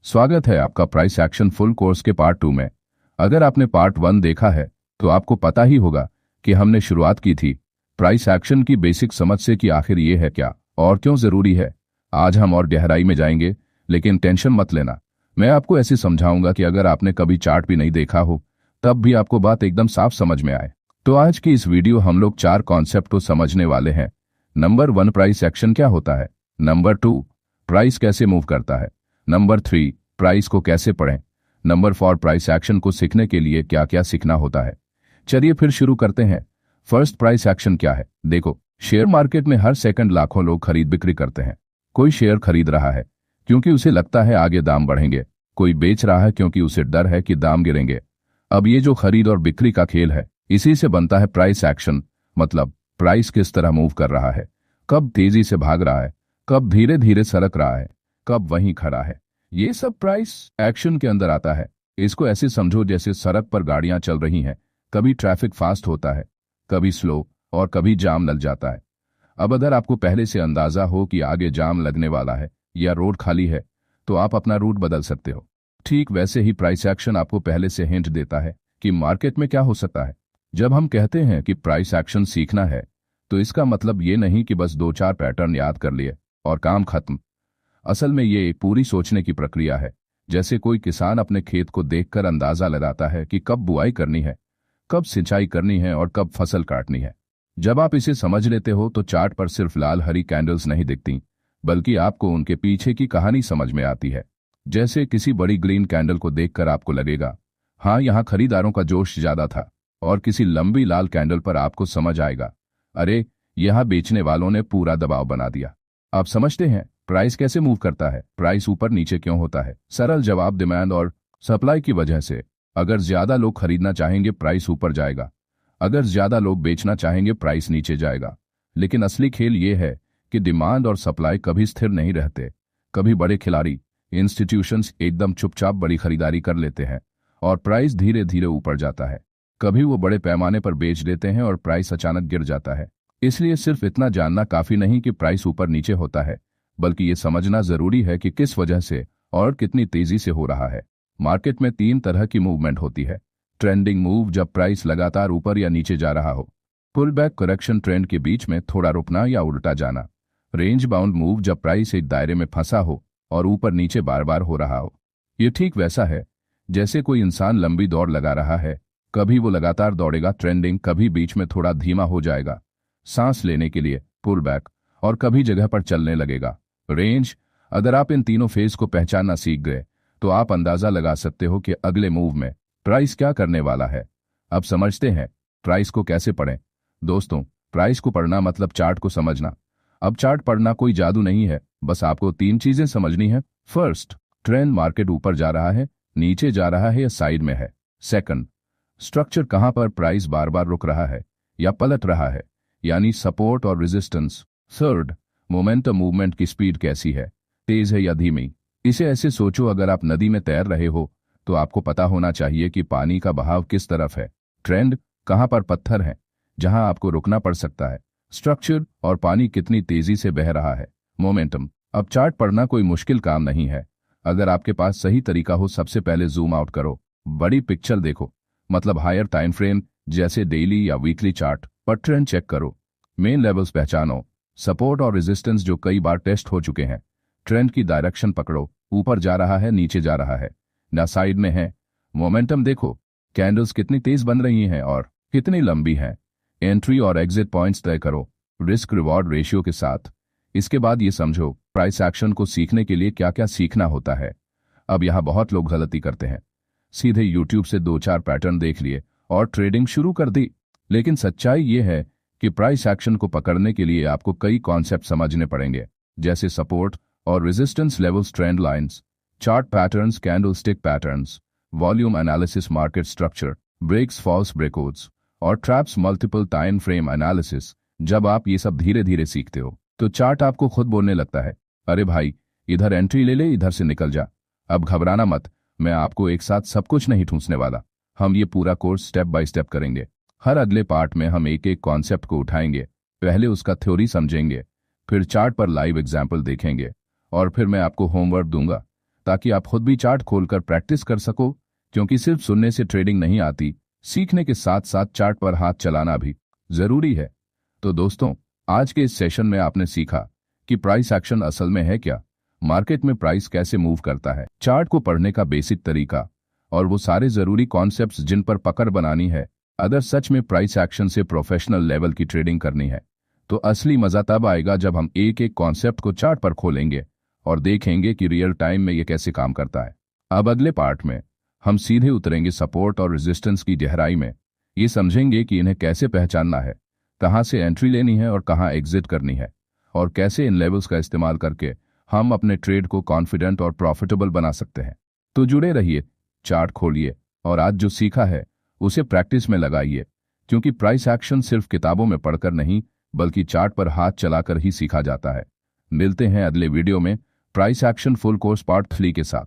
स्वागत है आपका प्राइस एक्शन फुल कोर्स के पार्ट 2 में। अगर आपने पार्ट 1 देखा है तो आपको पता ही होगा कि हमने शुरुआत की थी प्राइस एक्शन की बेसिक समझ से कि आखिर ये है क्या और क्यों जरूरी है। आज हम और गहराई में जाएंगे, लेकिन टेंशन मत लेना। मैं आपको ऐसे समझाऊंगा कि अगर आपने कभी चार्ट भी नहीं देखा हो तब भी आपको बात एकदम साफ समझ में आए। तो आज की इस वीडियो हम लोग 4 कॉन्सेप्ट को समझने वाले हैं। नंबर 1, प्राइस एक्शन क्या होता है। नंबर 2, प्राइस कैसे मूव करता है। नंबर 3, प्राइस को कैसे पढ़ें। नंबर 4, प्राइस एक्शन को सीखने के लिए क्या क्या सीखना होता है। चलिए फिर शुरू करते हैं। फर्स्ट, प्राइस एक्शन क्या है। देखो, शेयर मार्केट में हर सेकंड लाखों लोग खरीद बिक्री करते हैं। कोई शेयर खरीद रहा है क्योंकि उसे लगता है आगे दाम बढ़ेंगे, कोई बेच रहा है क्योंकि उसे डर है कि दाम गिरेंगे। अब ये जो खरीद और बिक्री का खेल है, इसी से बनता है प्राइस एक्शन। मतलब प्राइस किस तरह मूव कर रहा है, कब तेजी से भाग रहा है, कब धीरे धीरे सरक रहा है, कब वहीं खड़ा है, ये सब प्राइस एक्शन के अंदर आता है। इसको ऐसे समझो जैसे सड़क पर गाड़ियां चल रही हैं। कभी ट्रैफिक फास्ट होता है, कभी स्लो, और कभी जाम लग जाता है। अब अगर आपको पहले से अंदाजा हो कि आगे जाम लगने वाला है या रोड खाली है, तो आप अपना रूट बदल सकते हो। ठीक वैसे ही प्राइस एक्शन आपको पहले से हिंट देता है कि मार्केट में क्या हो सकता है। जब हम कहते हैं कि प्राइस एक्शन सीखना है, तो इसका मतलब ये नहीं कि बस 2-4 पैटर्न याद कर लिए और काम खत्म। असल में ये एक पूरी सोचने की प्रक्रिया है। जैसे कोई किसान अपने खेत को देखकर अंदाजा लगाता है कि कब बुआई करनी है, कब सिंचाई करनी है और कब फसल काटनी है। जब आप इसे समझ लेते हो तो चार्ट पर सिर्फ लाल हरी कैंडल्स नहीं दिखती, बल्कि आपको उनके पीछे की कहानी समझ में आती है। जैसे किसी बड़ी ग्रीन कैंडल को देखकर आपको लगेगा, हाँ यहाँ खरीदारों का जोश ज्यादा था, और किसी लंबी लाल कैंडल पर आपको समझ आएगा, अरे यहाँ बेचने वालों ने पूरा दबाव बना दिया। आप समझते हैं प्राइस कैसे मूव करता है। प्राइस ऊपर नीचे क्यों होता है। सरल जवाब, डिमांड और सप्लाई की वजह से। अगर ज्यादा लोग खरीदना चाहेंगे, प्राइस ऊपर जाएगा। अगर ज्यादा लोग बेचना चाहेंगे, प्राइस नीचे जाएगा। लेकिन असली खेल ये है कि डिमांड और सप्लाई कभी स्थिर नहीं रहते। कभी बड़े खिलाड़ी, इंस्टीट्यूशंस एकदम चुपचाप बड़ी खरीदारी कर लेते हैं और प्राइस धीरे धीरे ऊपर जाता है। कभी वो बड़े पैमाने पर बेच देते हैं और प्राइस अचानक गिर जाता है। इसलिए सिर्फ इतना जानना काफी नहीं कि प्राइस ऊपर नीचे होता है, बल्कि ये समझना जरूरी है कि किस वजह से और कितनी तेजी से हो रहा है। मार्केट में 3 तरह की मूवमेंट होती है। ट्रेंडिंग मूव, जब प्राइस लगातार ऊपर या नीचे जा रहा हो। पुल बैक करेक्शन, ट्रेंड के बीच में थोड़ा रुकना या उल्टा जाना। रेंज बाउंड मूव, जब प्राइस एक दायरे में फंसा हो और ऊपर नीचे बार बार हो रहा हो। ये ठीक वैसा है जैसे कोई इंसान लंबी दौड़ लगा रहा है। कभी वो लगातार दौड़ेगा ट्रेंडिंग, कभी बीच में थोड़ा धीमा हो जाएगा सांस लेने के लिए पुल बैक, और कभी जगह पर चलने लगेगा रेंज। अगर आप इन तीनों फेज को पहचानना सीख गए तो आप अंदाजा लगा सकते हो कि अगले मूव में प्राइस क्या करने वाला है। अब समझते हैं प्राइस को कैसे पढ़ें। दोस्तों, प्राइस को पढ़ना मतलब चार्ट को समझना। अब चार्ट पढ़ना कोई जादू नहीं है, बस आपको 3 चीजें समझनी है। फर्स्ट, ट्रेंड, मार्केट ऊपर जा रहा है, नीचे जा रहा है या साइड में है। सेकंड, स्ट्रक्चर, कहां पर प्राइस बार बार रुक रहा है या पलट रहा है, यानी सपोर्ट और रेजिस्टेंस। थर्ड, मोमेंटम, मूवमेंट की स्पीड कैसी है, तेज है या धीमी। इसे ऐसे सोचो, अगर आप नदी में तैर रहे हो तो आपको पता होना चाहिए कि पानी का बहाव किस तरफ है। ट्रेंड, कहां पर पत्थर है जहां आपको रुकना पड़ सकता है। स्ट्रक्चर, और पानी कितनी तेजी से बह रहा है। मोमेंटम। अब चार्ट पढ़ना कोई मुश्किल काम नहीं है। अगर आपके पास सही तरीका हो, सबसे पहले जूम आउट करो, बड़ी पिक्चर देखो, मतलब हायर टाइम फ्रेम जैसे डेली या वीकली चार्ट पर ट्रेंड चेक करो। मेन लेवल्स पहचानो, सपोर्ट और रेजिस्टेंस जो कई बार टेस्ट हो चुके हैं। ट्रेंड की डायरेक्शन पकड़ो, ऊपर जा रहा है, नीचे जा रहा है, ना साइड में है। मोमेंटम देखो, कैंडल्स कितनी तेज बन रही हैं और कितनी लंबी हैं। एंट्री और एग्जिट पॉइंट्स तय करो रिस्क रिवॉर्ड रेशियो के साथ। इसके बाद ये समझो प्राइस एक्शन को सीखने के लिए क्या क्या सीखना होता है। अब यहाँ बहुत लोग गलती करते हैं, सीधे यूट्यूब से 2-4 पैटर्न देख लिए और ट्रेडिंग शुरू कर दी। लेकिन सच्चाई ये है कि प्राइस एक्शन को पकड़ने के लिए आपको कई कॉन्सेप्ट समझने पड़ेंगे, जैसे सपोर्ट और resistance levels, trend lines, chart patterns, candlestick patterns, volume analysis, market structure, breaks, false breakouts और traps, multiple time frame analysis. जब आप ये सब धीरे धीरे सीखते हो तो चार्ट आपको खुद बोलने लगता है, अरे भाई इधर एंट्री ले ले, इधर से निकल जा। अब घबराना मत, मैं आपको एक साथ सब कुछ नहीं ठूंसने वाला। हम ये पूरा कोर्स स्टेप बाय स्टेप करेंगे। हर अगले पार्ट में हम एक एक कॉन्सेप्ट को उठाएंगे, पहले उसका थ्योरी समझेंगे, फिर चार्ट पर लाइव एग्जाम्पल देखेंगे, और फिर मैं आपको होमवर्क दूंगा ताकि आप खुद भी चार्ट खोलकर प्रैक्टिस कर सको, क्योंकि सिर्फ सुनने से ट्रेडिंग नहीं आती, सीखने के साथ साथ चार्ट पर हाथ चलाना भी जरूरी है। तो दोस्तों, आज के इस सेशन में आपने सीखा कि प्राइस एक्शन असल में है क्या, मार्केट में प्राइस कैसे मूव करता है, चार्ट को पढ़ने का बेसिक तरीका और वो सारे जरूरी कॉन्सेप्ट्स जिन पर पकड़ बनानी है अगर सच में प्राइस एक्शन से प्रोफेशनल लेवल की ट्रेडिंग करनी है। तो असली मजा तब आएगा जब हम एक एक कॉन्सेप्ट को चार्ट पर खोलेंगे और देखेंगे कि रियल टाइम में ये कैसे काम करता है। अब अगले पार्ट में हम सीधे उतरेंगे सपोर्ट और रेजिस्टेंस की गहराई में, ये समझेंगे कि इन्हें कैसे पहचानना है, कहां से एंट्री लेनी है और कहां एग्जिट करनी है, और कैसे इन लेवल्स का इस्तेमाल करके हम अपने ट्रेड को कॉन्फिडेंट और प्रॉफिटेबल बना सकते हैं। तो जुड़े रहिए, चार्ट खोलिए और आज जो सीखा है उसे प्रैक्टिस में लगाइए, क्योंकि प्राइस एक्शन सिर्फ किताबों में पढ़कर नहीं बल्कि चार्ट पर हाथ चलाकर ही सीखा जाता है। मिलते हैं अगले वीडियो में price action full course part 3 के साथ।